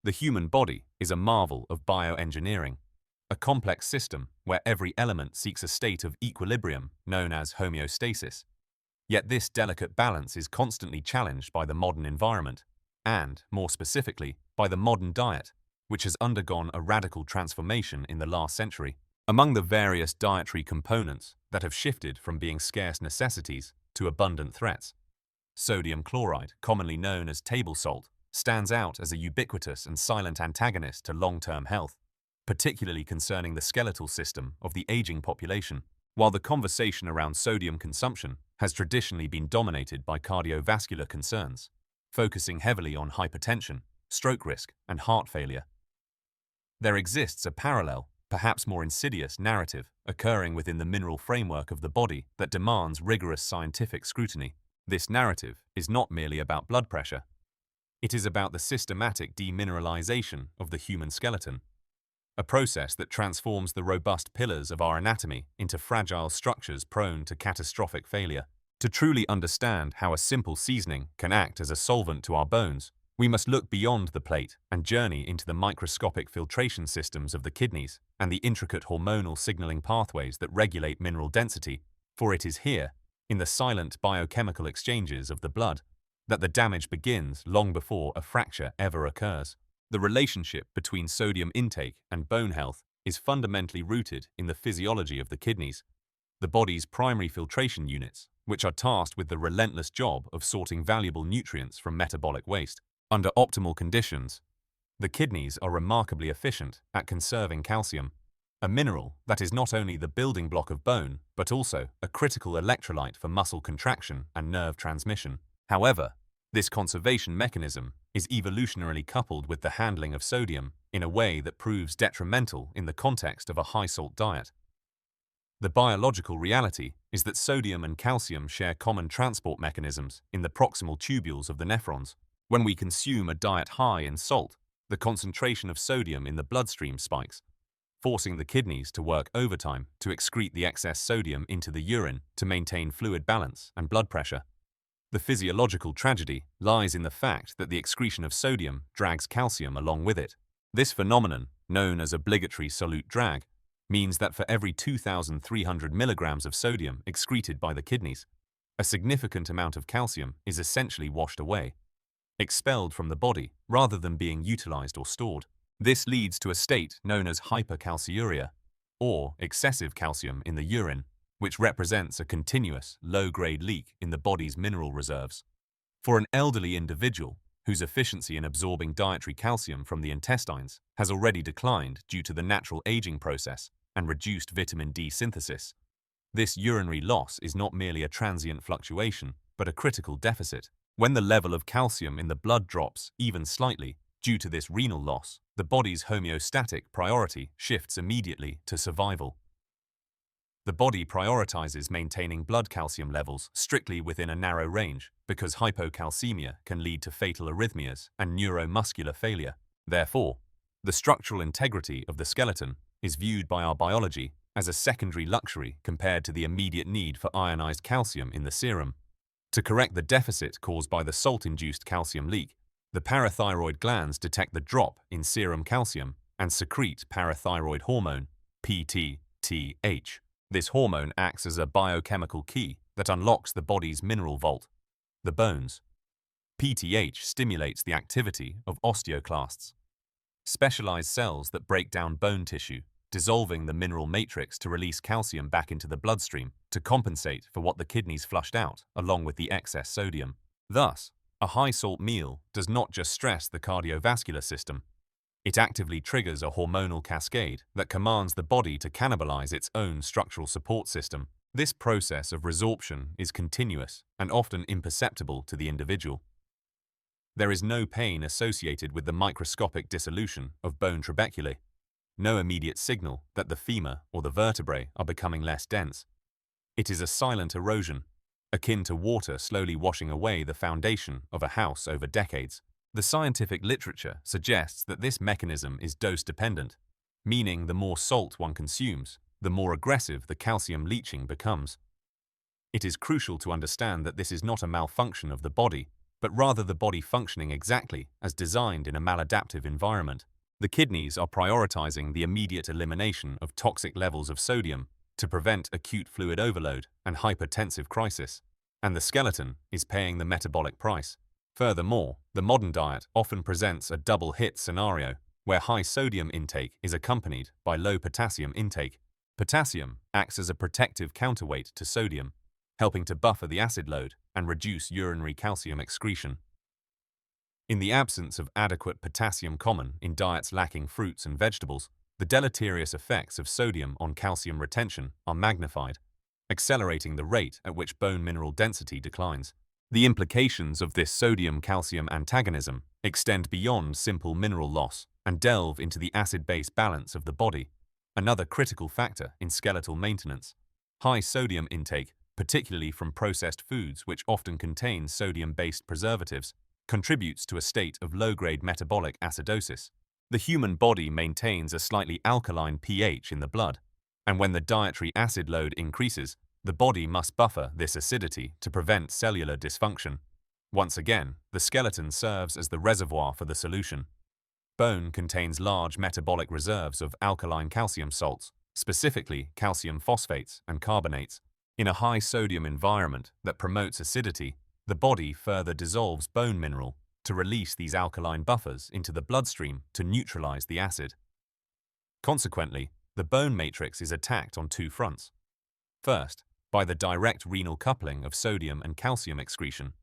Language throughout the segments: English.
The human body is a marvel of bioengineering, a complex system where every element seeks a state of equilibrium known as homeostasis. Yet this delicate balance is constantly challenged by the modern environment, and, more specifically, by the modern diet, which has undergone a radical transformation in the last century. Among the various dietary components that have shifted from being scarce necessities to abundant threats, sodium chloride, commonly known as table salt, stands out as a ubiquitous and silent antagonist to long-term health, particularly concerning the skeletal system of the aging population. While the conversation around sodium consumption has traditionally been dominated by cardiovascular concerns, focusing heavily on hypertension, stroke risk, and heart failure, there exists a parallel, perhaps more insidious narrative occurring within the mineral framework of the body that demands rigorous scientific scrutiny. This narrative is not merely about blood pressure. It is about the systematic demineralization of the human skeleton, a process that transforms the robust pillars of our anatomy into fragile structures prone to catastrophic failure. To truly understand how a simple seasoning can act as a solvent to our bones, we must look beyond the plate and journey into the microscopic filtration systems of the kidneys and the intricate hormonal signaling pathways that regulate mineral density, for it is here, in the silent biochemical exchanges of the blood, that the damage begins long before a fracture ever occurs. The relationship between sodium intake and bone health is fundamentally rooted in the physiology of the kidneys, the body's primary filtration units, which are tasked with the relentless job of sorting valuable nutrients from metabolic waste. Under optimal conditions, the kidneys are remarkably efficient at conserving calcium, a mineral that is not only the building block of bone, but also a critical electrolyte for muscle contraction and nerve transmission. However, this conservation mechanism is evolutionarily coupled with the handling of sodium in a way that proves detrimental in the context of a high-salt diet. The biological reality is that sodium and calcium share common transport mechanisms in the proximal tubules of the nephrons. When we consume a diet high in salt, the concentration of sodium in the bloodstream spikes, forcing the kidneys to work overtime to excrete the excess sodium into the urine to maintain fluid balance and blood pressure. The physiological tragedy lies in the fact that the excretion of sodium drags calcium along with it. This phenomenon, known as obligatory solute drag, means that for every 2,300 milligrams of sodium excreted by the kidneys, a significant amount of calcium is essentially washed away, expelled from the body rather than being utilized or stored. This leads to a state known as hypercalciuria, or excessive calcium in the urine, which represents a continuous, low-grade leak in the body's mineral reserves. For an elderly individual whose efficiency in absorbing dietary calcium from the intestines has already declined due to the natural aging process and reduced vitamin D synthesis, this urinary loss is not merely a transient fluctuation, but a critical deficit. When the level of calcium in the blood drops even slightly due to this renal loss, the body's homeostatic priority shifts immediately to survival. The body prioritizes maintaining blood calcium levels strictly within a narrow range because hypocalcemia can lead to fatal arrhythmias and neuromuscular failure. Therefore, the structural integrity of the skeleton is viewed by our biology as a secondary luxury compared to the immediate need for ionized calcium in the serum. To correct the deficit caused by the salt-induced calcium leak, the parathyroid glands detect the drop in serum calcium and secrete parathyroid hormone, PTTH. This hormone acts as a biochemical key that unlocks the body's mineral vault, the bones. PTH stimulates the activity of osteoclasts, specialized cells that break down bone tissue, dissolving the mineral matrix to release calcium back into the bloodstream to compensate for what the kidneys flushed out along with the excess sodium. Thus, a high-salt meal does not just stress the cardiovascular system. It actively triggers a hormonal cascade that commands the body to cannibalize its own structural support system. This process of resorption is continuous and often imperceptible to the individual. There is no pain associated with the microscopic dissolution of bone trabeculae, no immediate signal that the femur or the vertebrae are becoming less dense. It is a silent erosion, akin to water slowly washing away the foundation of a house over decades. The scientific literature suggests that this mechanism is dose-dependent, meaning the more salt one consumes, the more aggressive the calcium leaching becomes. It is crucial to understand that this is not a malfunction of the body, but rather the body functioning exactly as designed in a maladaptive environment. The kidneys are prioritizing the immediate elimination of toxic levels of sodium to prevent acute fluid overload and hypertensive crisis, and the skeleton is paying the metabolic price. Furthermore, the modern diet often presents a double-hit scenario where high sodium intake is accompanied by low potassium intake. Potassium acts as a protective counterweight to sodium, helping to buffer the acid load and reduce urinary calcium excretion. In the absence of adequate potassium common in diets lacking fruits and vegetables, the deleterious effects of sodium on calcium retention are magnified, accelerating the rate at which bone mineral density declines. The implications of this sodium-calcium antagonism extend beyond simple mineral loss and delve into the acid-base balance of the body, another critical factor in skeletal maintenance. High sodium intake, particularly from processed foods which often contain sodium-based preservatives, contributes to a state of low-grade metabolic acidosis. The human body maintains a slightly alkaline pH in the blood, and when the dietary acid load increases, the body must buffer this acidity to prevent cellular dysfunction. Once again, the skeleton serves as the reservoir for the solution. Bone contains large metabolic reserves of alkaline calcium salts, specifically calcium phosphates and carbonates. In a high-sodium environment that promotes acidity, the body further dissolves bone mineral to release these alkaline buffers into the bloodstream to neutralize the acid. Consequently, the bone matrix is attacked on two fronts. First, by the direct renal coupling of sodium and calcium excretion,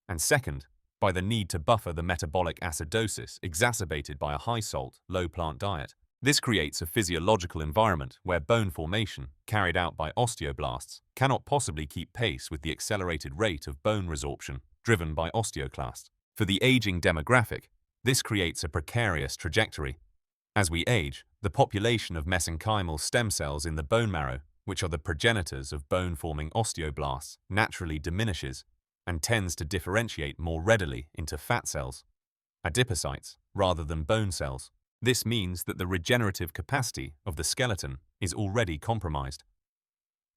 and second, by the need to buffer the metabolic acidosis exacerbated by a high-salt, low-plant diet. This creates a physiological environment where bone formation, carried out by osteoblasts, cannot possibly keep pace with the accelerated rate of bone resorption driven by osteoclasts. For the aging demographic, this creates a precarious trajectory. As we age, the population of mesenchymal stem cells in the bone marrow, which are the progenitors of bone-forming osteoblasts, naturally diminishes and tends to differentiate more readily into fat cells, adipocytes, rather than bone cells. This means that the regenerative capacity of the skeleton is already compromised.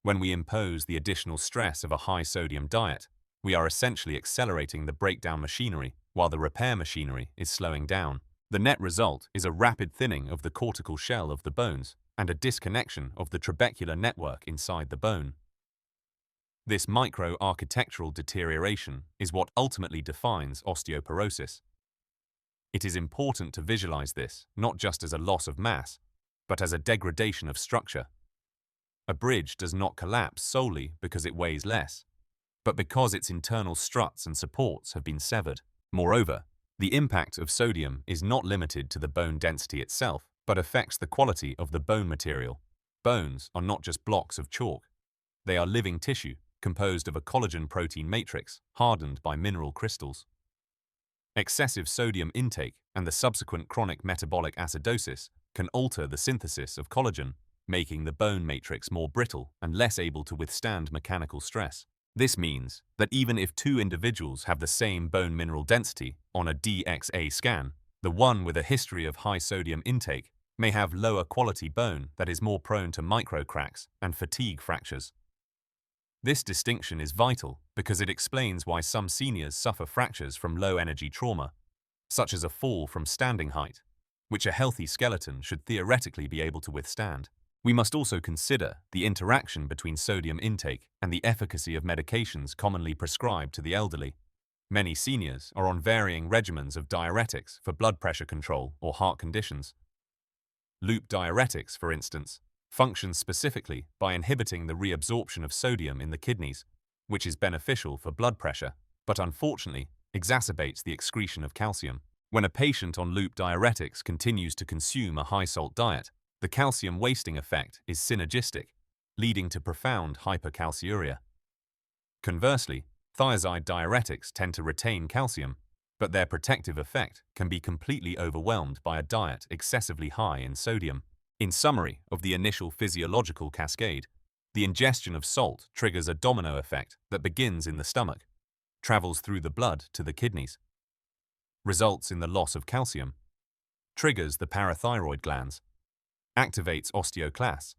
When we impose the additional stress of a high-sodium diet, we are essentially accelerating the breakdown machinery while the repair machinery is slowing down. The net result is a rapid thinning of the cortical shell of the bones and a disconnection of the trabecular network inside the bone. This micro-architectural deterioration is what ultimately defines osteoporosis. It is important to visualize this not just as a loss of mass, but as a degradation of structure. A bridge does not collapse solely because it weighs less, but because its internal struts and supports have been severed. Moreover, the impact of sodium is not limited to the bone density itself, but affects the quality of the bone material. Bones are not just blocks of chalk. They are living tissue composed of a collagen protein matrix hardened by mineral crystals. Excessive sodium intake and the subsequent chronic metabolic acidosis can alter the synthesis of collagen, making the bone matrix more brittle and less able to withstand mechanical stress. This means that even if two individuals have the same bone mineral density on a DXA scan, the one with a history of high sodium intake may have lower quality bone that is more prone to microcracks and fatigue fractures. This distinction is vital because it explains why some seniors suffer fractures from low-energy trauma, such as a fall from standing height, which a healthy skeleton should theoretically be able to withstand. We must also consider the interaction between sodium intake and the efficacy of medications commonly prescribed to the elderly. Many seniors are on varying regimens of diuretics for blood pressure control or heart conditions. Loop diuretics, for instance, function specifically by inhibiting the reabsorption of sodium in the kidneys, which is beneficial for blood pressure, but unfortunately exacerbates the excretion of calcium. When a patient on loop diuretics continues to consume a high-salt diet, the calcium wasting effect is synergistic, leading to profound hypercalciuria. Conversely, thiazide diuretics tend to retain calcium, but their protective effect can be completely overwhelmed by a diet excessively high in sodium. In summary of the initial physiological cascade, the ingestion of salt triggers a domino effect that begins in the stomach, travels through the blood to the kidneys, results in the loss of calcium, triggers the parathyroid glands, activates osteoclasts,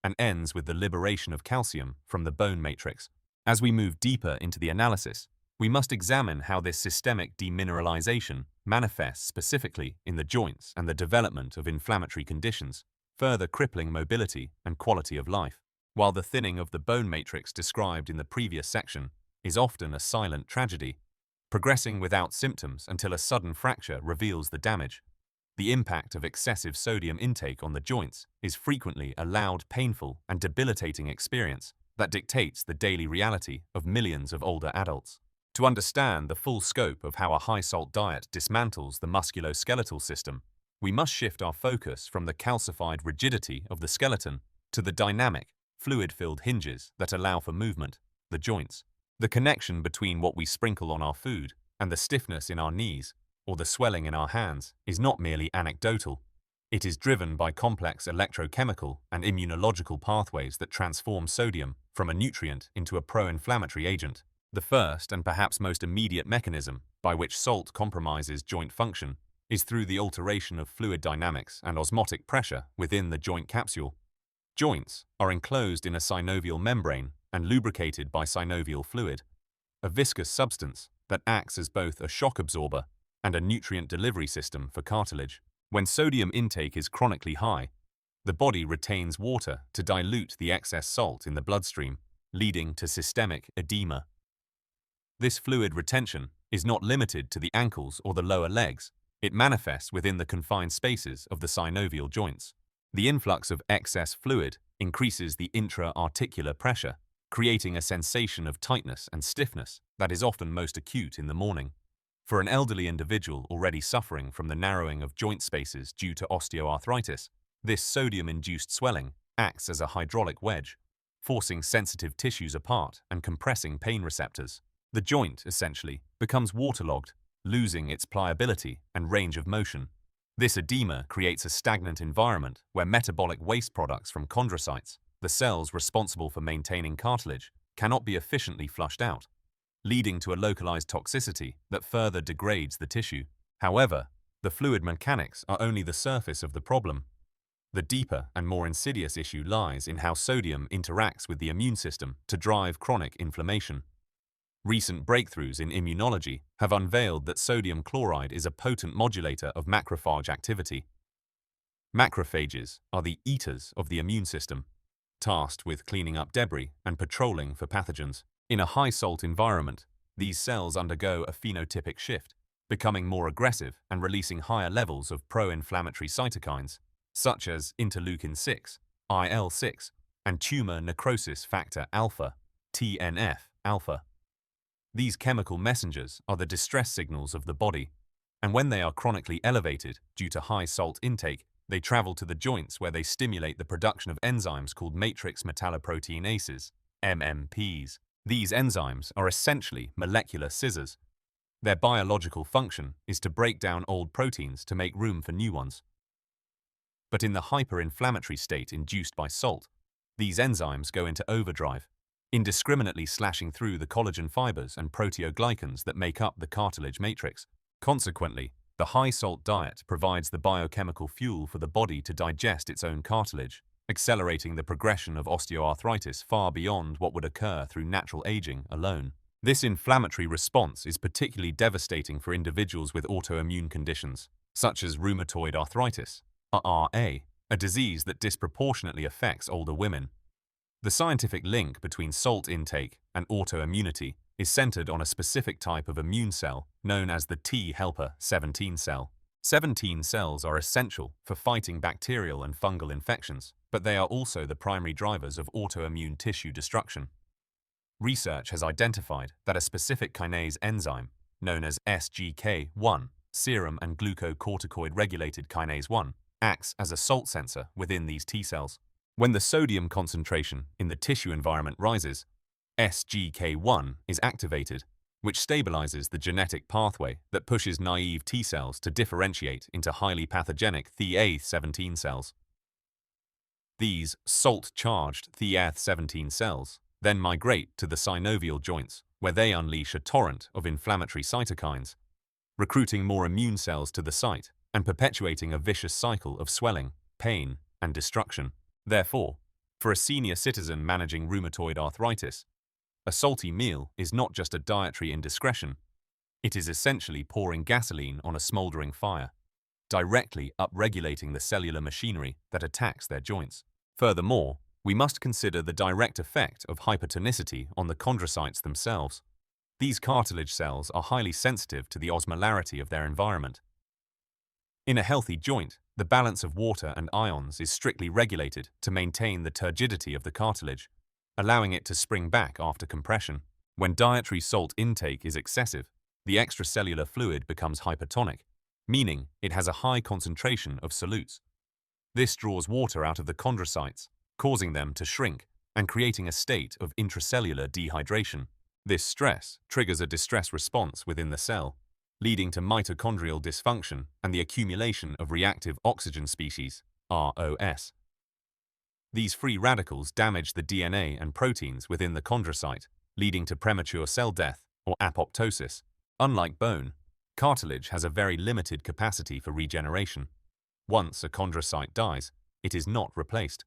and ends with the liberation of calcium from the bone matrix. As we move deeper into the analysis, We must examine how this systemic demineralization manifests specifically in the joints and the development of inflammatory conditions, further crippling mobility and quality of life. While the thinning of the bone matrix described in the previous section is often a silent tragedy, progressing without symptoms until a sudden fracture reveals the damage, the impact of excessive sodium intake on the joints is frequently a loud, painful, and debilitating experience that dictates the daily reality of millions of older adults. To understand the full scope of how a high-salt diet dismantles the musculoskeletal system, we must shift our focus from the calcified rigidity of the skeleton to the dynamic, fluid-filled hinges that allow for movement, the joints. The connection between what we sprinkle on our food and the stiffness in our knees or the swelling in our hands is not merely anecdotal. It is driven by complex electrochemical and immunological pathways that transform sodium from a nutrient into a pro-inflammatory agent. The first and perhaps most immediate mechanism by which salt compromises joint function is through the alteration of fluid dynamics and osmotic pressure within the joint capsule. Joints are enclosed in a synovial membrane and lubricated by synovial fluid, a viscous substance that acts as both a shock absorber and a nutrient delivery system for cartilage. When sodium intake is chronically high, the body retains water to dilute the excess salt in the bloodstream, leading to systemic edema. This fluid retention is not limited to the ankles or the lower legs. It manifests within the confined spaces of the synovial joints. The influx of excess fluid increases the intra-articular pressure, creating a sensation of tightness and stiffness that is often most acute in the morning. For an elderly individual already suffering from the narrowing of joint spaces due to osteoarthritis, this sodium-induced swelling acts as a hydraulic wedge, forcing sensitive tissues apart and compressing pain receptors. The joint, essentially, becomes waterlogged, losing its pliability and range of motion. This edema creates a stagnant environment where metabolic waste products from chondrocytes, the cells responsible for maintaining cartilage, cannot be efficiently flushed out, leading to a localized toxicity that further degrades the tissue. However, the fluid mechanics are only the surface of the problem. The deeper and more insidious issue lies in how sodium interacts with the immune system to drive chronic inflammation. Recent breakthroughs in immunology have unveiled that sodium chloride is a potent modulator of macrophage activity. Macrophages are the eaters of the immune system, tasked with cleaning up debris and patrolling for pathogens. In a high-salt environment, these cells undergo a phenotypic shift, becoming more aggressive and releasing higher levels of pro-inflammatory cytokines, such as interleukin-6, IL-6, and tumor necrosis factor alpha, TNF-alpha. These chemical messengers are the distress signals of the body, and when they are chronically elevated due to high salt intake, they travel to the joints where they stimulate the production of enzymes called matrix metalloproteinases, MMPs. These enzymes are essentially molecular scissors. Their biological function is to break down old proteins to make room for new ones. But in the hyperinflammatory state induced by salt, these enzymes go into overdrive, indiscriminately slashing through the collagen fibers and proteoglycans that make up the cartilage matrix. Consequently, the high-salt diet provides the biochemical fuel for the body to digest its own cartilage, accelerating the progression of osteoarthritis far beyond what would occur through natural aging alone. This inflammatory response is particularly devastating for individuals with autoimmune conditions, such as rheumatoid arthritis, RA, a disease that disproportionately affects older women. The scientific link between salt intake and autoimmunity is centered on a specific type of immune cell known as the T helper 17 cell. 17 cells are essential for fighting bacterial and fungal infections, but they are also the primary drivers of autoimmune tissue destruction. Research has identified that a specific kinase enzyme, known as SGK1, serum and glucocorticoid regulated kinase 1, acts as a salt sensor within these T cells. When the sodium concentration in the tissue environment rises, SGK1 is activated, which stabilizes the genetic pathway that pushes naive T cells to differentiate into highly pathogenic Th17 cells. These salt-charged Th17 cells then migrate to the synovial joints, where they unleash a torrent of inflammatory cytokines, recruiting more immune cells to the site and perpetuating a vicious cycle of swelling, pain, and destruction. Therefore, for a senior citizen managing rheumatoid arthritis, A salty meal is not just a dietary indiscretion. It is essentially pouring gasoline on a smoldering fire, directly upregulating the cellular machinery that attacks their joints. Furthermore, we must consider the direct effect of hypertonicity on the chondrocytes themselves. These cartilage cells are highly sensitive to the osmolarity of their environment. In a healthy joint, the balance of water and ions is strictly regulated to maintain the turgidity of the cartilage, allowing it to spring back after compression. When dietary salt intake is excessive, the extracellular fluid becomes hypertonic, meaning it has a high concentration of solutes. This draws water out of the chondrocytes, causing them to shrink and creating a state of intracellular dehydration. This stress triggers a distress response within the cell, leading to mitochondrial dysfunction and the accumulation of reactive oxygen species, ROS. These free radicals damage the DNA and proteins within the chondrocyte, leading to premature cell death or apoptosis. Unlike bone, cartilage has a very limited capacity for regeneration. Once a chondrocyte dies, it is not replaced.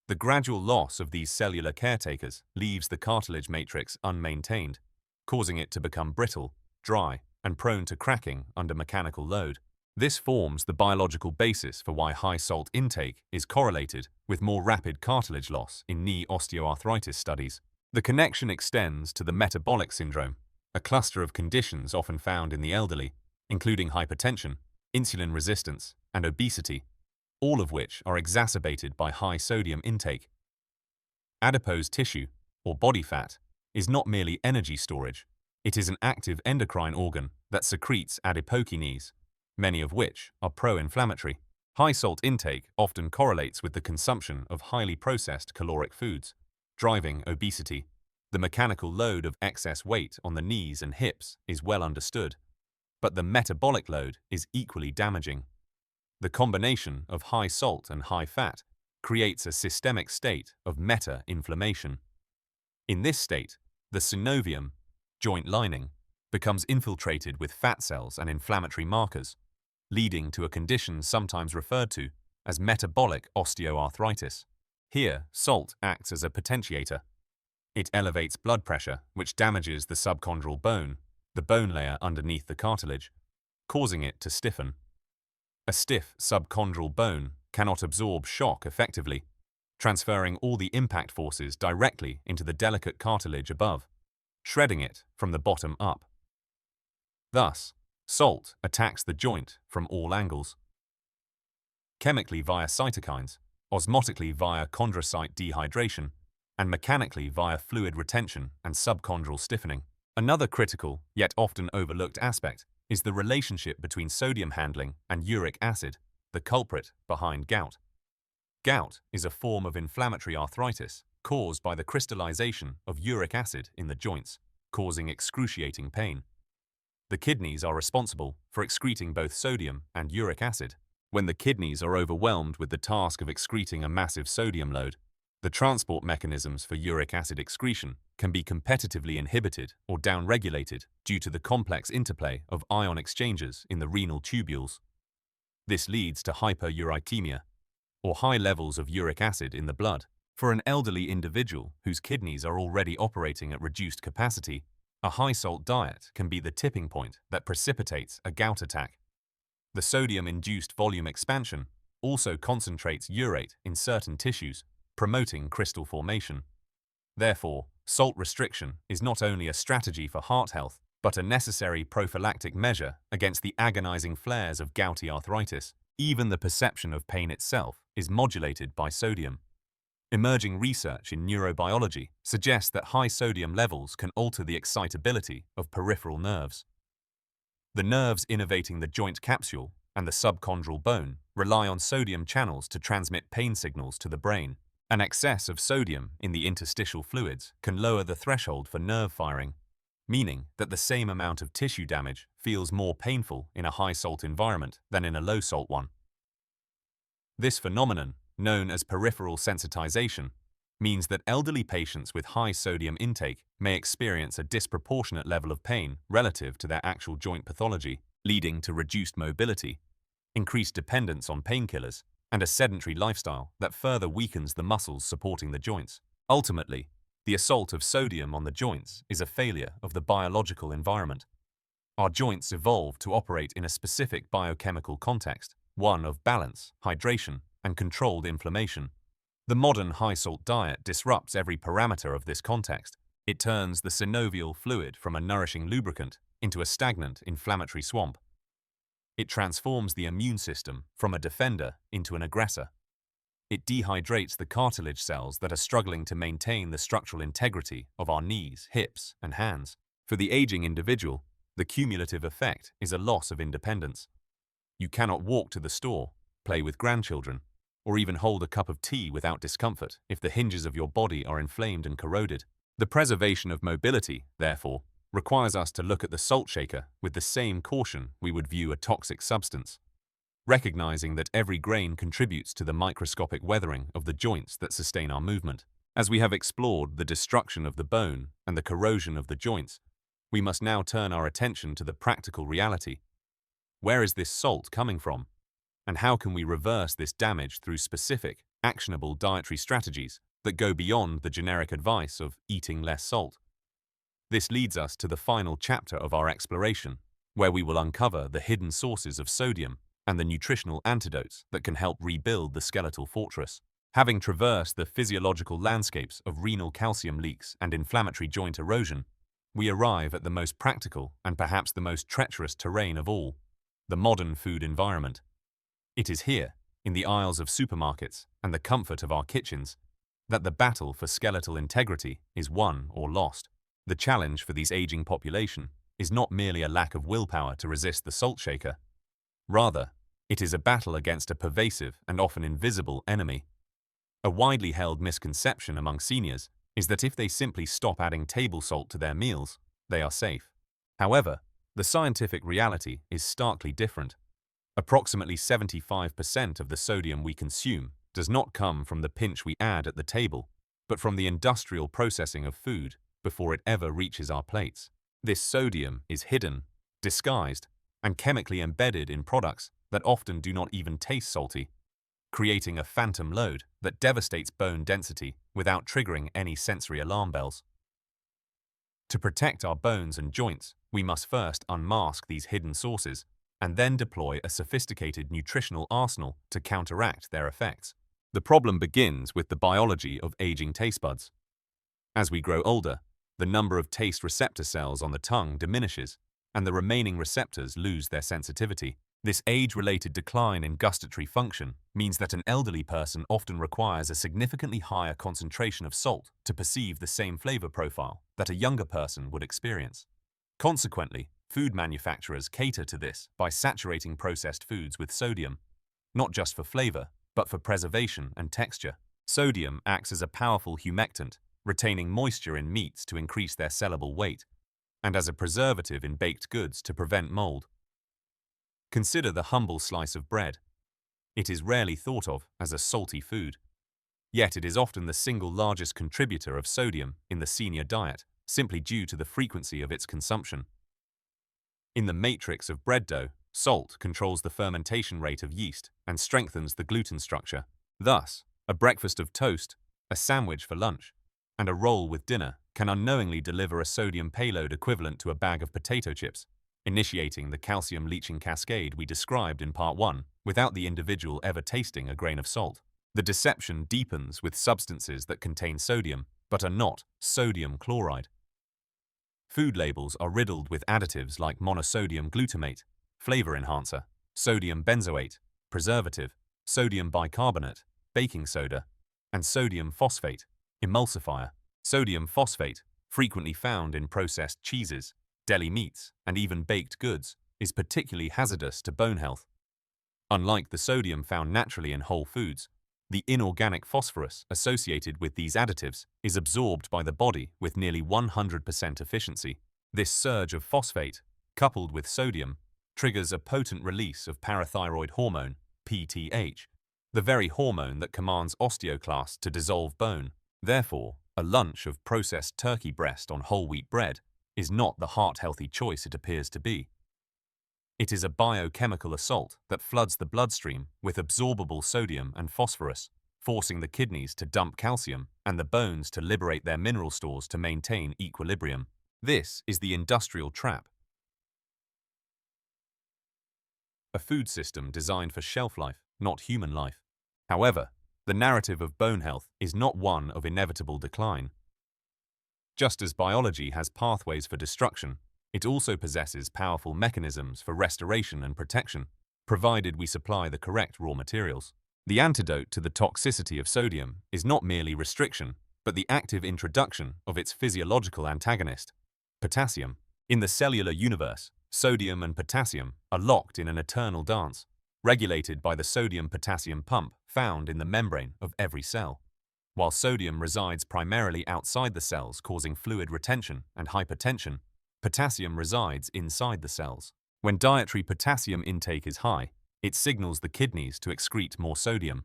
The gradual loss of these cellular caretakers leaves the cartilage matrix unmaintained, causing it to become brittle, dry, and prone to cracking under mechanical load. This forms the biological basis for why high salt intake is correlated with more rapid cartilage loss in knee osteoarthritis studies. The connection extends to the metabolic syndrome, a cluster of conditions often found in the elderly, including hypertension, insulin resistance, and obesity, all of which are exacerbated by high sodium intake. Adipose tissue, or body fat, is not merely energy storage. It is an active endocrine organ that secretes adipokines, many of which are pro-inflammatory. High salt intake often correlates with the consumption of highly processed caloric foods, driving obesity. The mechanical load of excess weight on the knees and hips is well understood, but the metabolic load is equally damaging. The combination of high salt and high fat creates a systemic state of meta-inflammation. In this state, the synovium, joint lining, becomes infiltrated with fat cells and inflammatory markers, leading to a condition sometimes referred to as metabolic osteoarthritis. Here, salt acts as a potentiator. It elevates blood pressure, which damages the subchondral bone, the bone layer underneath the cartilage, causing it to stiffen. A stiff subchondral bone cannot absorb shock effectively, transferring all the impact forces directly into the delicate cartilage above, shredding it from the bottom up. Thus, salt attacks the joint from all angles. Chemically via cytokines, osmotically via chondrocyte dehydration, and mechanically via fluid retention and subchondral stiffening. Another critical, yet often overlooked aspect is the relationship between sodium handling and uric acid, the culprit behind gout. Gout is a form of inflammatory arthritis caused by the crystallization of uric acid in the joints, causing excruciating pain. The kidneys are responsible for excreting both sodium and uric acid. When the kidneys are overwhelmed with the task of excreting a massive sodium load, the transport mechanisms for uric acid excretion can be competitively inhibited or downregulated due to the complex interplay of ion exchanges in the renal tubules. This leads to hyperuricemia, or high levels of uric acid in the blood. For an elderly individual whose kidneys are already operating at reduced capacity, a high-salt diet can be the tipping point that precipitates a gout attack. The sodium-induced volume expansion also concentrates urate in certain tissues, promoting crystal formation. Therefore, salt restriction is not only a strategy for heart health, but a necessary prophylactic measure against the agonizing flares of gouty arthritis. Even the perception of pain itself is modulated by sodium. Emerging research in neurobiology suggests that high sodium levels can alter the excitability of peripheral nerves. The nerves innervating the joint capsule and the subchondral bone rely on sodium channels to transmit pain signals to the brain. An excess of sodium in the interstitial fluids can lower the threshold for nerve firing, meaning that the same amount of tissue damage feels more painful in a high-salt environment than in a low-salt one. This phenomenon, known as peripheral sensitization, means that elderly patients with high sodium intake may experience a disproportionate level of pain relative to their actual joint pathology, leading to reduced mobility, increased dependence on painkillers, and a sedentary lifestyle that further weakens the muscles supporting the joints. Ultimately, The assault of sodium on the joints is a failure of the biological environment. Our joints evolved to operate in a specific biochemical context, one of balance, hydration, and controlled inflammation. The modern high-salt diet disrupts every parameter of this context. It turns the synovial fluid from a nourishing lubricant into a stagnant, inflammatory swamp. It transforms the immune system from a defender into an aggressor. It dehydrates the cartilage cells that are struggling to maintain the structural integrity of our knees, hips, and hands. For the aging individual, the cumulative effect is a loss of independence. You cannot walk to the store, play with grandchildren, or even hold a cup of tea without discomfort if the hinges of your body are inflamed and corroded. The preservation of mobility, therefore, requires us to look at the salt shaker with the same caution we would view a toxic substance, recognizing that every grain contributes to the microscopic weathering of the joints that sustain our movement. As we have explored the destruction of the bone and the corrosion of the joints, we must now turn our attention to the practical reality. Where is this salt coming from? And how can we reverse this damage through specific, actionable dietary strategies that go beyond the generic advice of eating less salt? This leads us to the final chapter of our exploration, where we will uncover the hidden sources of sodium and the nutritional antidotes that can help rebuild the skeletal fortress. Having traversed the physiological landscapes of renal calcium leaks and inflammatory joint erosion, we arrive at the most practical and perhaps the most treacherous terrain of all, the modern food environment. It is here, in the aisles of supermarkets and the comfort of our kitchens, that the battle for skeletal integrity is won or lost. The challenge for this aging population is not merely a lack of willpower to resist the salt shaker. Rather, it is a battle against a pervasive and often invisible enemy. A widely held misconception among seniors is that if they simply stop adding table salt to their meals, they are safe. However, the scientific reality is starkly different. Approximately 75% of the sodium we consume does not come from the pinch we add at the table, but from the industrial processing of food before it ever reaches our plates. This sodium is hidden, disguised, and chemically embedded in products that often do not even taste salty, creating a phantom load that devastates bone density without triggering any sensory alarm bells. To protect our bones and joints, we must first unmask these hidden sources and then deploy a sophisticated nutritional arsenal to counteract their effects. The problem begins with the biology of aging taste buds. As we grow older, the number of taste receptor cells on the tongue diminishes, and the remaining receptors lose their sensitivity. This age-related decline in gustatory function means that an elderly person often requires a significantly higher concentration of salt to perceive the same flavor profile that a younger person would experience. Consequently, food manufacturers cater to this by saturating processed foods with sodium, not just for flavor, but for preservation and texture. Sodium acts as a powerful humectant, retaining moisture in meats to increase their sellable weight, and as a preservative in baked goods to prevent mold. Consider the humble slice of bread. It is rarely thought of as a salty food, yet it is often the single largest contributor of sodium in the senior diet, simply due to the frequency of its consumption. In the matrix of bread dough, salt controls the fermentation rate of yeast and strengthens the gluten structure. Thus, a breakfast of toast, a sandwich for lunch, and a roll with dinner can unknowingly deliver a sodium payload equivalent to a bag of potato chips, initiating the calcium leaching cascade we described in Part 1 without the individual ever tasting a grain of salt. The deception deepens with substances that contain sodium but are not sodium chloride. Food labels are riddled with additives like monosodium glutamate, flavor enhancer, sodium benzoate, preservative, sodium bicarbonate, baking soda, and sodium phosphate, emulsifier. Sodium phosphate, frequently found in processed cheeses, deli meats, and even baked goods, is particularly hazardous to bone health. Unlike the sodium found naturally in whole foods, the inorganic phosphorus associated with these additives is absorbed by the body with nearly 100% efficiency. This surge of phosphate, coupled with sodium, triggers a potent release of parathyroid hormone, PTH, the very hormone that commands osteoclasts to dissolve bone. Therefore, a lunch of processed turkey breast on whole wheat bread is not the heart-healthy choice it appears to be. It is a biochemical assault that floods the bloodstream with absorbable sodium and phosphorus, forcing the kidneys to dump calcium and the bones to liberate their mineral stores to maintain equilibrium. This is the industrial trap. A food system designed for shelf life, not human life. However, the narrative of bone health is not one of inevitable decline. Just as biology has pathways for destruction, it also possesses powerful mechanisms for restoration and protection, provided we supply the correct raw materials. The antidote to the toxicity of sodium is not merely restriction, but the active introduction of its physiological antagonist, potassium. In the cellular universe, sodium and potassium are locked in an eternal dance, regulated by the sodium-potassium pump found in the membrane of every cell. While sodium resides primarily outside the cells, causing fluid retention and hypertension, potassium resides inside the cells. When dietary potassium intake is high, it signals the kidneys to excrete more sodium.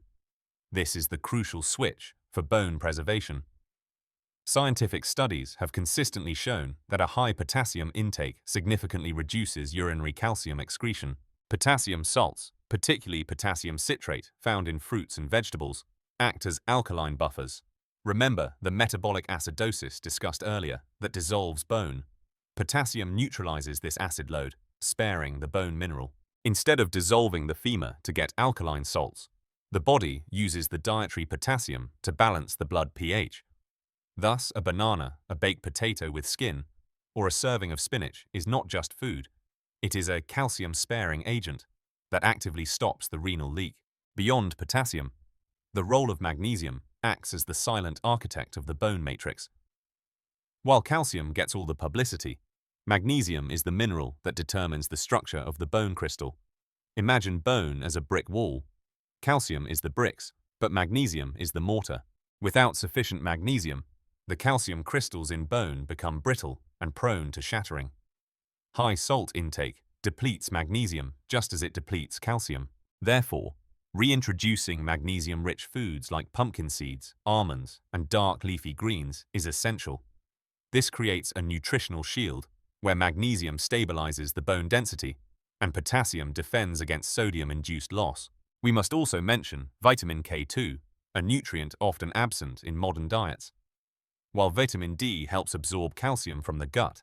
This is the crucial switch for bone preservation. Scientific studies have consistently shown that a high potassium intake significantly reduces urinary calcium excretion. Potassium salts, particularly potassium citrate found in fruits and vegetables, act as alkaline buffers. Remember the metabolic acidosis discussed earlier that dissolves bone. Potassium neutralizes this acid load, sparing the bone mineral. Instead of dissolving the femur to get alkaline salts, the body uses the dietary potassium to balance the blood pH. Thus, a banana, a baked potato with skin, or a serving of spinach is not just food. It is a calcium-sparing agent that actively stops the renal leak. Beyond potassium, the role of magnesium acts as the silent architect of the bone matrix. While calcium gets all the publicity, magnesium is the mineral that determines the structure of the bone crystal. Imagine bone as a brick wall. Calcium is the bricks, but magnesium is the mortar. Without sufficient magnesium, the calcium crystals in bone become brittle and prone to shattering. High salt intake depletes magnesium just as it depletes calcium. Therefore, reintroducing magnesium-rich foods like pumpkin seeds, almonds, and dark leafy greens is essential. This creates a nutritional shield where magnesium stabilizes the bone density and potassium defends against sodium-induced loss. We must also mention vitamin K2, a nutrient often absent in modern diets. While vitamin D helps absorb calcium from the gut,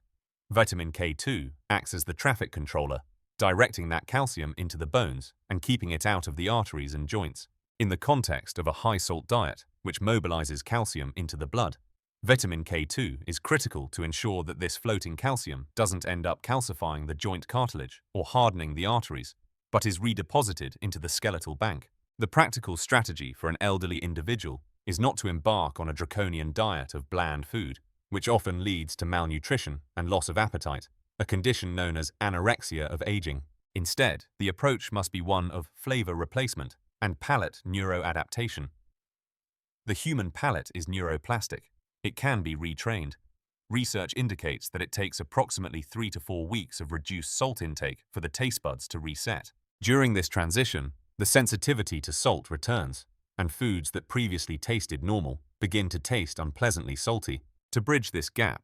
vitamin K2 acts as the traffic controller, directing that calcium into the bones and keeping it out of the arteries and joints. In the context of a high-salt diet, which mobilizes calcium into the blood, vitamin K2 is critical to ensure that this floating calcium doesn't end up calcifying the joint cartilage or hardening the arteries, but is redeposited into the skeletal bank. The practical strategy for an elderly individual is not to embark on a draconian diet of bland food, which often leads to malnutrition and loss of appetite, a condition known as anorexia of aging. Instead, the approach must be one of flavor replacement and palate neuroadaptation. The human palate is neuroplastic. It can be retrained. Research indicates that it takes approximately 3 to 4 weeks of reduced salt intake for the taste buds to reset. During this transition, the sensitivity to salt returns, and foods that previously tasted normal begin to taste unpleasantly salty. To bridge this gap,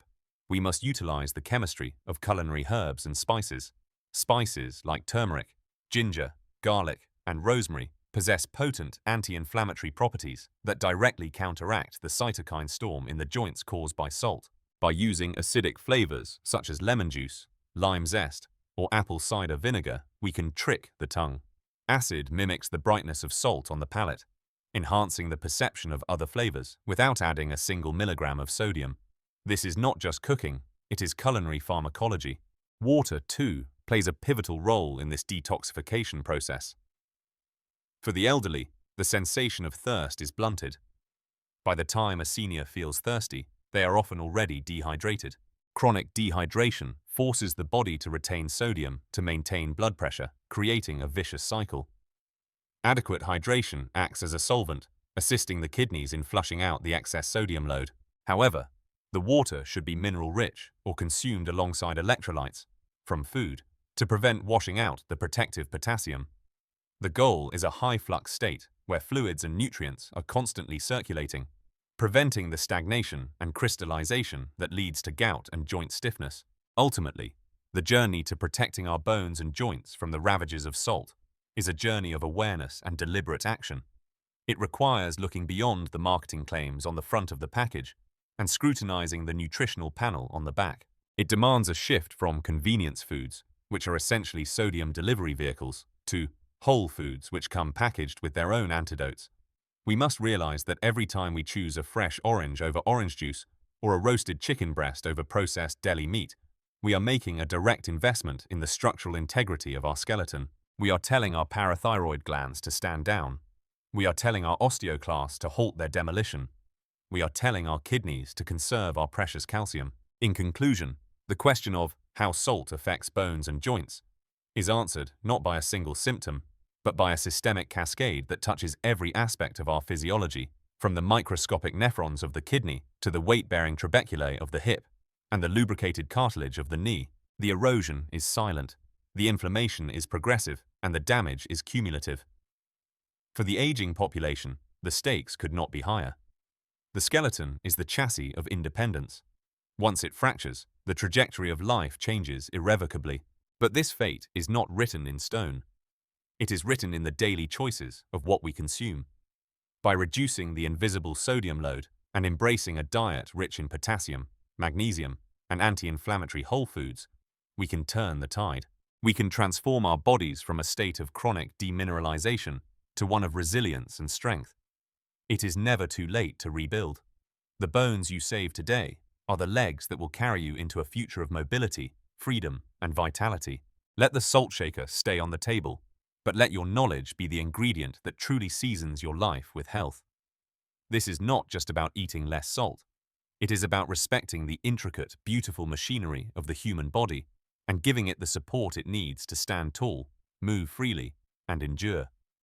we must utilize the chemistry of culinary herbs and spices. Spices like turmeric, ginger, garlic, and rosemary possess potent anti-inflammatory properties that directly counteract the cytokine storm in the joints caused by salt. By using acidic flavors such as lemon juice, lime zest, or apple cider vinegar, we can trick the tongue. Acid mimics the brightness of salt on the palate, enhancing the perception of other flavors without adding a single milligram of sodium. This is not just cooking, it is culinary pharmacology. Water, too, plays a pivotal role in this detoxification process. For the elderly, the sensation of thirst is blunted. By the time a senior feels thirsty, they are often already dehydrated. Chronic dehydration forces the body to retain sodium to maintain blood pressure, creating a vicious cycle. Adequate hydration acts as a solvent, assisting the kidneys in flushing out the excess sodium load. However, the water should be mineral-rich or consumed alongside electrolytes from food to prevent washing out the protective potassium. The goal is a high-flux state where fluids and nutrients are constantly circulating, preventing the stagnation and crystallization that leads to gout and joint stiffness. Ultimately, the journey to protecting our bones and joints from the ravages of salt is a journey of awareness and deliberate action. It requires looking beyond the marketing claims on the front of the package and scrutinizing the nutritional panel on the back. It demands a shift from convenience foods, which are essentially sodium delivery vehicles, to whole foods which come packaged with their own antidotes. We must realize that every time we choose a fresh orange over orange juice or a roasted chicken breast over processed deli meat, we are making a direct investment in the structural integrity of our skeleton. We are telling our parathyroid glands to stand down. We are telling our osteoclasts to halt their demolition. We are telling our kidneys to conserve our precious calcium. In conclusion, the question of how salt affects bones and joints is answered not by a single symptom, but by a systemic cascade that touches every aspect of our physiology, from the microscopic nephrons of the kidney to the weight-bearing trabeculae of the hip and the lubricated cartilage of the knee. The erosion is silent, the inflammation is progressive, and the damage is cumulative. For the aging population, the stakes could not be higher. The skeleton is the chassis of independence. Once it fractures, the trajectory of life changes irrevocably. But this fate is not written in stone. It is written in the daily choices of what we consume. By reducing the invisible sodium load and embracing a diet rich in potassium, magnesium, and anti-inflammatory whole foods, we can turn the tide. We can transform our bodies from a state of chronic demineralization to one of resilience and strength. It is never too late to rebuild. The bones you save today are the legs that will carry you into a future of mobility, freedom, and vitality. Let the salt shaker stay on the table, but let your knowledge be the ingredient that truly seasons your life with health. This is not just about eating less salt. It is about respecting the intricate, beautiful machinery of the human body and giving it the support it needs to stand tall, move freely, and endure.